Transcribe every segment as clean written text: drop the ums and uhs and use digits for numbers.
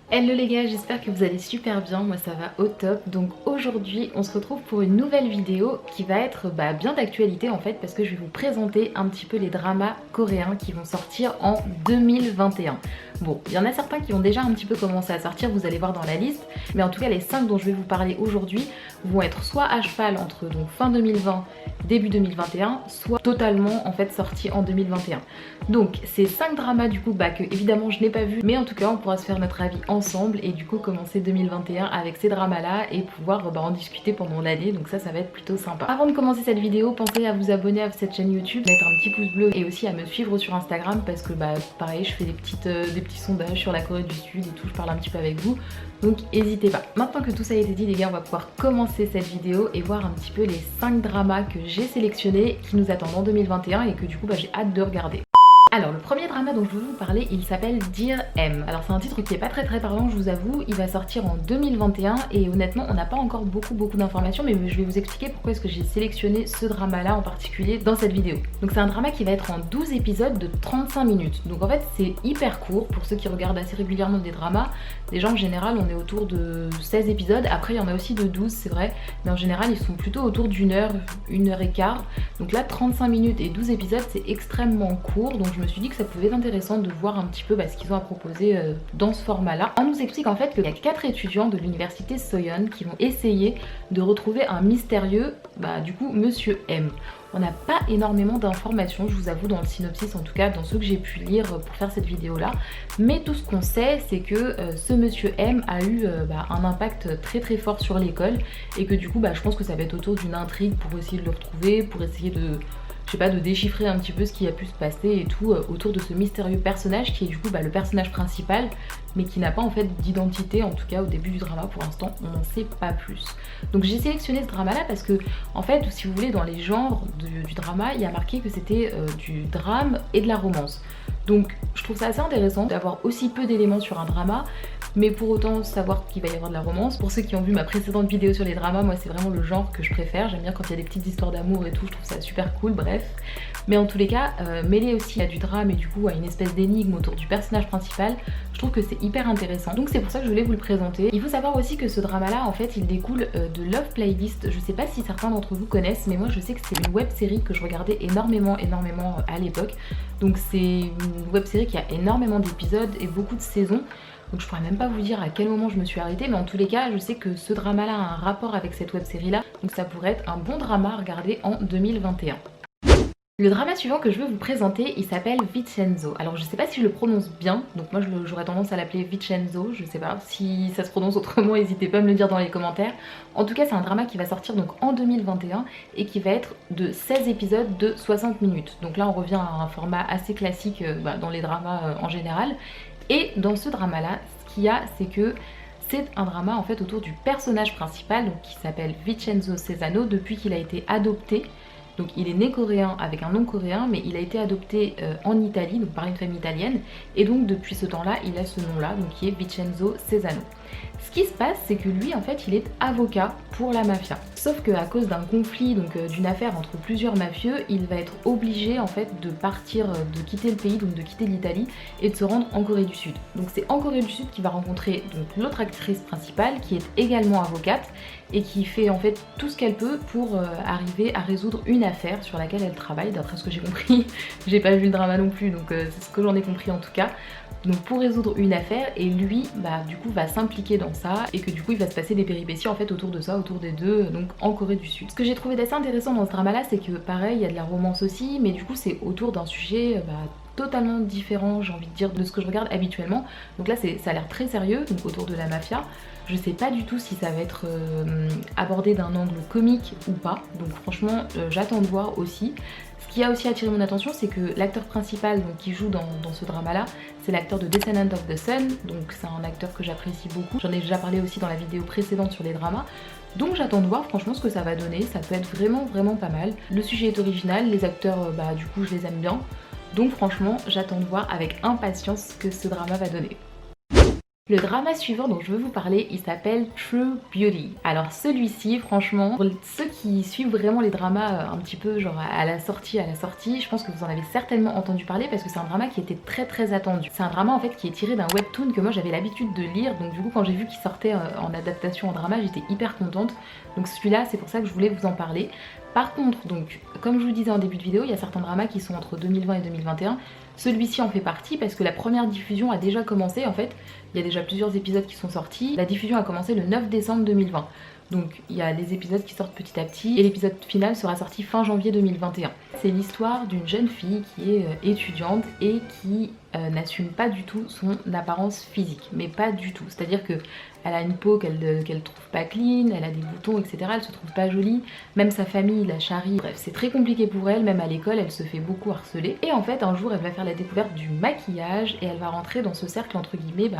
Hello les gars, j'espère que vous allez super bien, moi ça va au top. Donc aujourd'hui on se retrouve pour une nouvelle vidéo qui va être bien d'actualité en fait, parce que je vais vous présenter un petit peu les dramas coréens qui vont sortir en 2021. Bon, il y en a certains qui ont déjà un petit peu commencé à sortir, vous allez voir dans la liste, mais en tout cas les 5 dont je vais vous parler aujourd'hui vont être soit à cheval entre donc fin 2020, début 2021, soit totalement en fait sortis en 2021. Donc ces 5 dramas du coup que évidemment je n'ai pas vu, mais en tout cas on pourra se faire notre avis ensemble et du coup commencer 2021 avec ces dramas là et pouvoir en discuter pendant l'année, donc ça va être plutôt sympa. Avant de commencer cette vidéo, pensez à vous abonner à cette chaîne YouTube, mettre un petit pouce bleu et aussi à me suivre sur Instagram parce que pareil je fais des petits sondages sur la Corée du Sud et tout, je parle un petit peu avec vous, donc n'hésitez pas. Maintenant que tout ça a été dit les gars, on va pouvoir commencer cette vidéo et voir un petit peu les 5 dramas que j'ai sélectionnés qui nous attendent en 2021 et que du coup j'ai hâte de regarder. Alors le premier drama dont je veux vous parler, il s'appelle Dear M. Alors c'est un titre qui est pas très parlant, je vous avoue, il va sortir en 2021 et honnêtement on n'a pas encore beaucoup d'informations, mais je vais vous expliquer pourquoi est-ce que j'ai sélectionné ce drama là en particulier dans cette vidéo. Donc c'est un drama qui va être en 12 épisodes de 35 minutes, donc en fait c'est hyper court pour ceux qui regardent assez régulièrement des dramas. Déjà en général on est autour de 16 épisodes, après il y en a aussi de 12 c'est vrai, mais en général ils sont plutôt autour d'une heure et quart. Donc là 35 minutes et 12 épisodes c'est extrêmement court, donc je me suis dit que ça pouvait être intéressant de voir un petit peu ce qu'ils ont à proposer dans ce format là. On nous explique en fait qu'il y a 4 étudiants de l'université Soyeon qui vont essayer de retrouver un mystérieux, du coup Monsieur M. On n'a pas énormément d'informations, je vous avoue, dans le synopsis, en tout cas dans ceux que j'ai pu lire pour faire cette vidéo là, mais tout ce qu'on sait c'est que ce Monsieur M a eu un impact très fort sur l'école et que du coup je pense que ça va être autour d'une intrigue pour essayer de le retrouver, pour essayer de de déchiffrer un petit peu ce qui a pu se passer et tout autour de ce mystérieux personnage qui est du coup le personnage principal, mais qui n'a pas en fait d'identité, en tout cas au début du drama. Pour l'instant on n'en sait pas plus. Donc j'ai sélectionné ce drama là parce que en fait, si vous voulez, dans les genres du drama il y a marqué que c'était du drame et de la romance. Donc je trouve ça assez intéressant d'avoir aussi peu d'éléments sur un drama, mais pour autant savoir qu'il va y avoir de la romance. Pour ceux qui ont vu ma précédente vidéo sur les dramas, moi c'est vraiment le genre que je préfère. J'aime bien quand il y a des petites histoires d'amour et tout, je trouve ça super cool, bref. Mais en tous les cas, mêler aussi à du drame et du coup à une espèce d'énigme autour du personnage principal, je trouve que c'est hyper intéressant. Donc c'est pour ça que je voulais vous le présenter. Il faut savoir aussi que ce drama là, en fait, il découle de Love Playlist. Je sais pas si certains d'entre vous connaissent, mais moi je sais que c'est une web série que je regardais énormément à l'époque. Donc c'est une web série qui a énormément d'épisodes et beaucoup de saisons. Donc je pourrais même pas vous dire à quel moment je me suis arrêtée, mais en tous les cas je sais que ce drama là a un rapport avec cette web série là, donc ça pourrait être un bon drama à regarder en 2021. Le drama suivant que je veux vous présenter, il s'appelle Vincenzo. Alors je sais pas si je le prononce bien, donc moi j'aurais tendance à l'appeler Vincenzo, je sais pas si ça se prononce autrement, n'hésitez pas à me le dire dans les commentaires. En tout cas c'est un drama qui va sortir donc en 2021 et qui va être de 16 épisodes de 60 minutes. Donc là on revient à un format assez classique dans les dramas en général. Et dans ce drama là, ce qu'il y a c'est que c'est un drama en fait autour du personnage principal, donc qui s'appelle Vincenzo Cesano depuis qu'il a été adopté. Donc il est né coréen avec un nom coréen, mais il a été adopté en Italie, donc par une famille italienne, et donc depuis ce temps-là, il a ce nom-là, donc qui est Vincenzo Cesano. Ce qui se passe, c'est que lui, en fait, il est avocat pour la mafia. Sauf qu'à cause d'un conflit, donc d'une affaire entre plusieurs mafieux, il va être obligé en fait de partir, de quitter le pays, donc de quitter l'Italie, et de se rendre en Corée du Sud. Donc c'est en Corée du Sud qu'il va rencontrer donc l'autre actrice principale, qui est également avocate, et qui fait en fait tout ce qu'elle peut pour arriver à résoudre une affaire sur laquelle elle travaille, d'après ce que j'ai compris. J'ai pas vu le drama non plus, donc c'est ce que j'en ai compris en tout cas. Donc pour résoudre une affaire, et lui du coup va s'impliquer dans ça, et que du coup il va se passer des péripéties en fait autour de ça, autour des deux, donc en Corée du Sud. Ce que j'ai trouvé d'assez intéressant dans ce drama là, c'est que pareil il y a de la romance aussi, mais du coup c'est autour d'un sujet totalement différent, j'ai envie de dire, de ce que je regarde habituellement. Donc là ça a l'air très sérieux, donc autour de la mafia. Je sais pas du tout si ça va être abordé d'un angle comique ou pas, donc franchement j'attends de voir aussi. Ce qui a aussi attiré mon attention, c'est que l'acteur principal donc, qui joue dans ce drama là, c'est l'acteur de Descendants of the Sun, donc c'est un acteur que j'apprécie beaucoup. J'en ai déjà parlé aussi dans la vidéo précédente sur les dramas. Donc j'attends de voir franchement ce que ça va donner, ça peut être vraiment pas mal. Le sujet est original, les acteurs du coup je les aime bien. Donc franchement j'attends de voir avec impatience ce que ce drama va donner. Le drama suivant dont je veux vous parler, il s'appelle True Beauty. Alors celui-ci, franchement, pour ceux qui suivent vraiment les dramas un petit peu genre à la sortie, je pense que vous en avez certainement entendu parler parce que c'est un drama qui était très attendu. C'est un drama en fait qui est tiré d'un webtoon que moi j'avais l'habitude de lire, donc du coup quand j'ai vu qu'il sortait en adaptation en drama, j'étais hyper contente. Donc celui-là, c'est pour ça que je voulais vous en parler. Par contre, donc, comme je vous disais en début de vidéo, il y a certains dramas qui sont entre 2020 et 2021. Celui-ci en fait partie parce que la première diffusion a déjà commencé en fait. Il y a déjà plusieurs épisodes qui sont sortis. La diffusion a commencé le 9 décembre 2020. Donc il y a des épisodes qui sortent petit à petit et l'épisode final sera sorti fin janvier 2021. C'est l'histoire d'une jeune fille qui est étudiante et qui n'assume pas du tout son apparence physique, mais pas du tout. C'est-à-dire que elle a une peau qu'elle trouve pas clean, elle a des boutons, etc. Elle se trouve pas jolie, même sa famille la charrie. Bref, c'est très compliqué pour elle, même à l'école, elle se fait beaucoup harceler. Et en fait, un jour, elle va faire la découverte du maquillage et elle va rentrer dans ce cercle entre guillemets,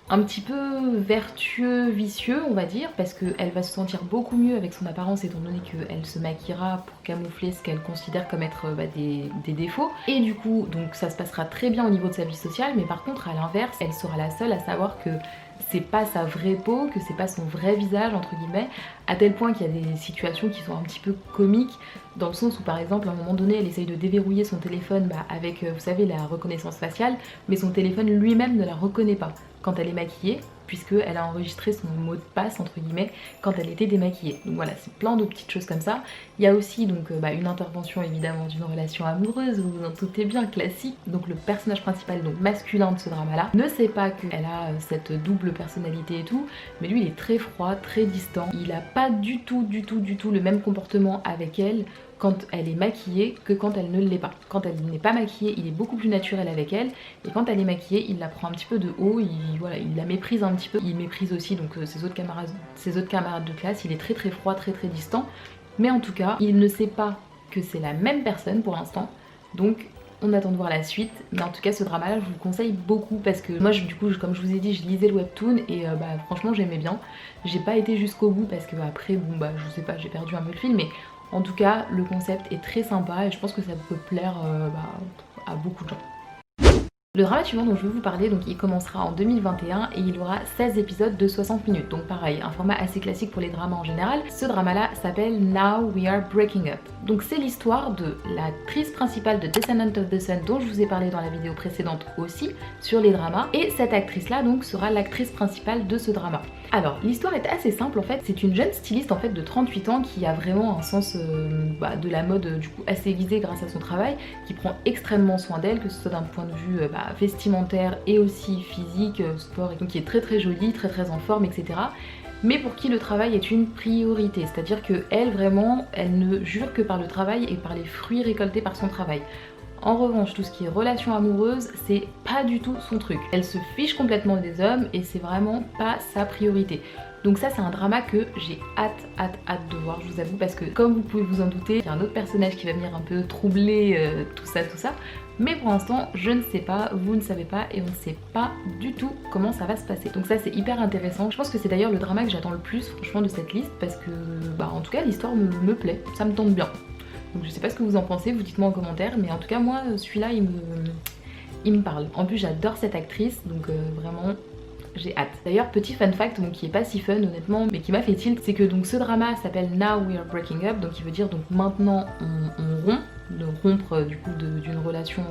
un petit peu vertueux, vicieux on va dire, parce qu'elle va se sentir beaucoup mieux avec son apparence étant donné qu'elle se maquillera pour camoufler ce qu'elle considère comme être des défauts. Et du coup, donc ça se passera très bien au niveau de sa vie sociale, mais par contre à l'inverse, elle sera la seule à savoir que c'est pas sa vraie peau, que c'est pas son vrai visage entre guillemets, à tel point qu'il y a des situations qui sont un petit peu comiques, dans le sens où par exemple à un moment donné elle essaye de déverrouiller son téléphone avec vous savez la reconnaissance faciale, mais son téléphone lui-même ne la reconnaît pas quand elle est maquillée, puisqu'elle a enregistré son mot de passe entre guillemets quand elle était démaquillée. Donc voilà, c'est plein de petites choses comme ça. Il y a aussi donc une intervention évidemment d'une relation amoureuse, vous vous en doutez bien, classique. Donc le personnage principal, donc masculin de ce drama là, ne sait pas qu'elle a cette double personnalité et tout, mais lui il est très froid, très distant. Il a pas du tout le même comportement avec elle quand elle est maquillée que quand elle ne l'est pas. Quand elle n'est pas maquillée, il est beaucoup plus naturel avec elle, et quand elle est maquillée, il la prend un petit peu de haut, il la méprise un petit peu. Il méprise aussi donc ses autres camarades de classe. Il est très froid, très distant, mais en tout cas, il ne sait pas que c'est la même personne pour l'instant, donc on attend de voir la suite. Mais en tout cas ce drama là je vous le conseille beaucoup parce que moi du coup comme je vous ai dit, je lisais le webtoon et franchement j'aimais bien. J'ai pas été jusqu'au bout parce que après bon je sais pas, j'ai perdu un peu le fil, mais en tout cas le concept est très sympa et je pense que ça peut plaire à beaucoup de gens. Le drama suivant dont je vais vous parler, donc il commencera en 2021 et il aura 16 épisodes de 60 minutes. Donc pareil, un format assez classique pour les dramas en général. Ce drama là s'appelle Now We Are Breaking Up. Donc c'est l'histoire de l'actrice principale de Descendant of the Sun dont je vous ai parlé dans la vidéo précédente aussi sur les dramas. Et cette actrice là donc sera l'actrice principale de ce drama. Alors l'histoire est assez simple en fait, c'est une jeune styliste en fait de 38 ans qui a vraiment un sens de la mode du coup assez aiguisé grâce à son travail, qui prend extrêmement soin d'elle, que ce soit d'un point de vue vestimentaire et aussi physique, sport, et donc qui est très jolie, très en forme, etc. Mais pour qui le travail est une priorité, c'est-à-dire que elle vraiment, elle ne jure que par le travail et par les fruits récoltés par son travail. En revanche, tout ce qui est relation amoureuse, c'est pas du tout son truc. Elle se fiche complètement des hommes et c'est vraiment pas sa priorité. Donc ça c'est un drama que j'ai hâte de voir, je vous avoue, parce que comme vous pouvez vous en douter, il y a un autre personnage qui va venir un peu troubler tout ça. Mais pour l'instant, je ne sais pas, vous ne savez pas et on ne sait pas du tout comment ça va se passer. Donc ça c'est hyper intéressant. Je pense que c'est d'ailleurs le drama que j'attends le plus franchement de cette liste parce que en tout cas l'histoire me plaît, ça me tente bien. Donc je sais pas ce que vous en pensez, vous dites-moi en commentaire, mais en tout cas moi celui-là il me parle. En plus j'adore cette actrice, donc vraiment j'ai hâte. D'ailleurs petit fun fact qui est pas si fun honnêtement, mais qui m'a fait tilt, c'est que donc ce drama s'appelle Now We Are Breaking Up, donc il veut dire donc maintenant on rompt, de rompre du coup d'une relation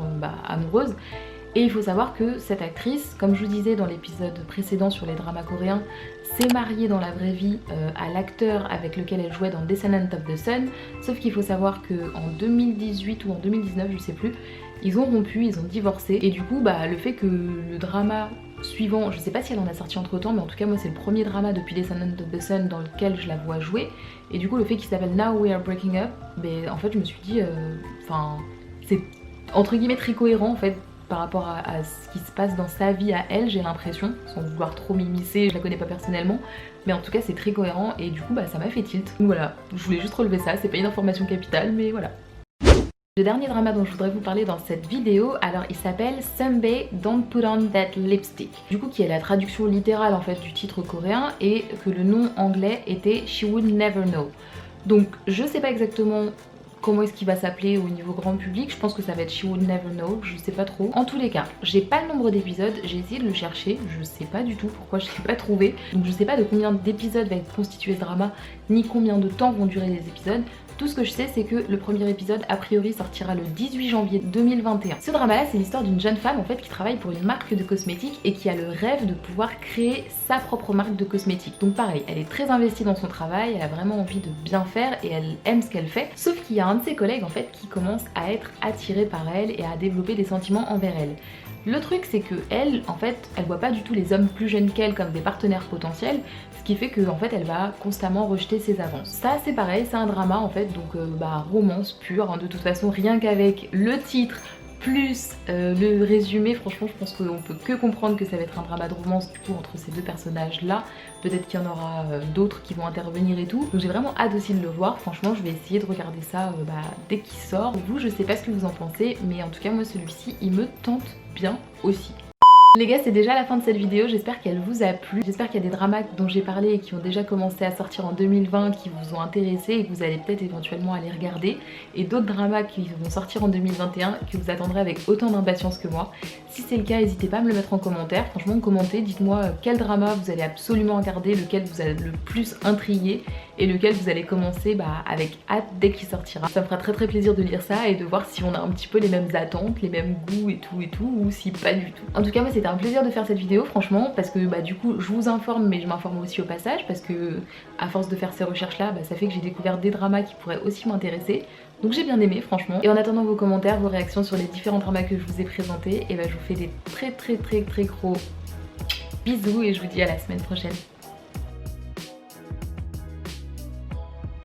amoureuse. Et il faut savoir que cette actrice, comme je vous disais dans l'épisode précédent sur les dramas coréens, s'est mariée dans la vraie vie à l'acteur avec lequel elle jouait dans Descendant of the Sun, sauf qu'il faut savoir qu'en 2018 ou en 2019, je sais plus, ils ont rompu, ils ont divorcé, et du coup le fait que le drama suivant, je sais pas si elle en a sorti entre temps, mais en tout cas moi c'est le premier drama depuis Descendant of the Sun dans lequel je la vois jouer, et du coup le fait qu'il s'appelle Now We Are Breaking Up, en fait je me suis dit, c'est entre guillemets très cohérent en fait, par rapport à ce qui se passe dans sa vie à elle, j'ai l'impression, sans vouloir trop m'immiscer, je la connais pas personnellement, mais en tout cas c'est très cohérent et du coup ça m'a fait tilt. Donc voilà, je voulais juste relever ça, c'est pas une information capitale mais voilà. Le dernier drama dont je voudrais vous parler dans cette vidéo, alors il s'appelle Sunbae Don't Put On That Lipstick. Du coup qui est la traduction littérale en fait du titre coréen et que le nom anglais était She Would Never Know. Donc je sais pas exactement comment est-ce qu'il va s'appeler au niveau grand public. Je pense que ça va être She Would Never Know, je sais pas trop. En tous les cas, j'ai pas le nombre d'épisodes, j'ai essayé de le chercher, je sais pas du tout pourquoi je l'ai pas trouvé. Donc je sais pas de combien d'épisodes va être constitué ce drama, ni combien de temps vont durer les épisodes. Tout ce que je sais, c'est que le premier épisode a priori sortira le 18 janvier 2021. Ce drama là, c'est l'histoire d'une jeune femme en fait qui travaille pour une marque de cosmétiques et qui a le rêve de pouvoir créer sa propre marque de cosmétiques. Donc pareil, elle est très investie dans son travail, elle a vraiment envie de bien faire et elle aime ce qu'elle fait. Sauf qu'il y a un de ses collègues en fait qui commence à être attiré par elle et à développer des sentiments envers elle. Le truc c'est que elle, en fait, elle voit pas du tout les hommes plus jeunes qu'elle comme des partenaires potentiels, ce qui fait que en fait elle va constamment rejeter ses avances. Ça c'est pareil, c'est un drama en fait, donc romance pure, hein, de toute façon rien qu'avec le titre plus le résumé, franchement je pense qu'on peut que comprendre que ça va être un drama de romance du coup entre ces deux personnages là. Peut-être qu'il y en aura d'autres qui vont intervenir et tout. Donc j'ai vraiment hâte aussi de le voir. Franchement je vais essayer de regarder ça dès qu'il sort. Vous, je sais pas ce que vous en pensez, mais en tout cas moi celui-ci il me tente bien aussi. Les gars, c'est déjà la fin de cette vidéo, j'espère qu'elle vous a plu. J'espère qu'il y a des dramas dont j'ai parlé et qui ont déjà commencé à sortir en 2020 qui vous ont intéressé et que vous allez peut-être éventuellement aller regarder. Et d'autres dramas qui vont sortir en 2021 que vous attendrez avec autant d'impatience que moi. Si c'est le cas, n'hésitez pas à me le mettre en commentaire. Franchement, commentez, dites-moi quel drama vous allez absolument regarder, lequel vous a le plus intrigué et lequel vous allez commencer avec hâte dès qu'il sortira. Ça me fera très très plaisir de lire ça et de voir si on a un petit peu les mêmes attentes, les mêmes goûts et tout, ou si pas du tout. En tout cas, moi c'était un plaisir de faire cette vidéo franchement, parce que du coup je vous informe, mais je m'informe aussi au passage, parce que à force de faire ces recherches là, ça fait que j'ai découvert des dramas qui pourraient aussi m'intéresser. Donc j'ai bien aimé franchement. Et en attendant vos commentaires, vos réactions sur les différents dramas que je vous ai présentés, et je vous fais des très gros bisous et je vous dis à la semaine prochaine.